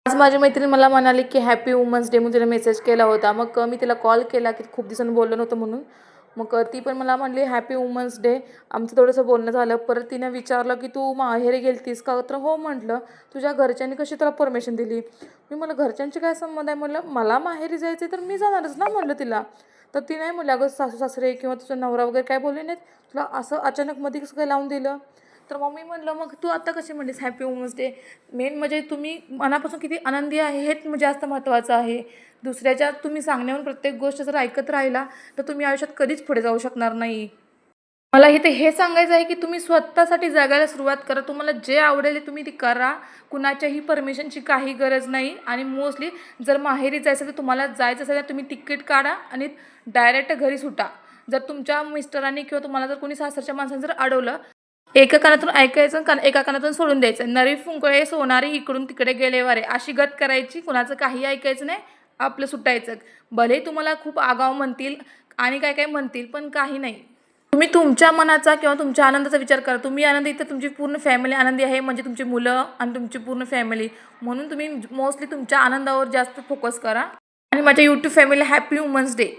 आज माझी मैत्रीण मला म्हणाली की हॅपी वुमन्स डे म्हणून तिला मेसेज केला होता. मग मी तिला कॉल केला की खूप दिवसांनी बोललो नव्हतं म्हणून. मग ती पण मला म्हणली हॅपी वुमन्स डे. आमचं थोडंसं बोलणं झालं. परत तिनं विचारलं की "तू माहेरी गेलतीस का?" तर "हो" म्हटलं. "तुझ्या घरच्यांनी कशी तुला परमिशन दिली?" मी म्हणलं "घरच्यांची काय संबंध आहे?" म्हणलं "मला माहेरी जायचं तर मी जाणारच ना" म्हणलं तिला. तर ती नाही म्हणली "अगं सासू-सासरे किंवा तुझा नवरा वगैरे काय बोलले नाहीत? तुला असं अचानक मध्ये कसं काय लावून दिलं?" तर मग मी म्हटलं "मग तू आता कशी म्हणलीस हॅपी वुमन्स डे?" मेन म्हणजे तुम्ही मनापासून किती आनंदी आहे हेच जास्त महत्त्वाचं आहे. दुसऱ्याच्या तुम्ही सांगण्यावरून प्रत्येक गोष्ट जर ऐकत राहिला, तर तुम्ही आयुष्यात कधीच पुढे जाऊ शकणार नाही. मला इथे हे सांगायचं आहे, की तुम्ही स्वतःसाठी जगायला सुरुवात करा. तुम्हाला जे आवडेल ते तुम्ही ते करा. कुणाच्याही परमिशनची काही गरज नाही आणि मोस्टली जर माहेरी जायचं तर तुम्हाला जायचं असेल तर तुम्ही तिकीट काढा आणि डायरेक्ट घरी सुटा. जर तुमच्या मिस्टरांनी किंवा तुम्हाला जर कोणी सासरच्या माणसाने जर अडवलं, एका कानातून ऐकायचं एका कानातून सोडून द्यायचं. नरी फुंकळे सोनारी इकडून तिकडे गेले वारे अशी गत करायची. कुणाचं काही ऐकायचं नाही. आपलं सुटायचं. भले तुम्हाला खूप आगाऊ म्हणतील आणि काय काय म्हणतील, पण काही नाही. तुम्ही तुमच्या मनाचा किंवा तुमच्या आनंदाचा विचार करा. तुम्ही आनंदी तर तुमची पूर्ण फॅमिली आनंदी आहे म्हणजे तुमची मुलं आणि तुमची पूर्ण फॅमिली. म्हणून तुम्ही मोस्टली तुमच्या आनंदावर जास्त फोकस करा. आणि माझ्या यूट्यूब फॅमिलीला हॅपी वुमन्स डे.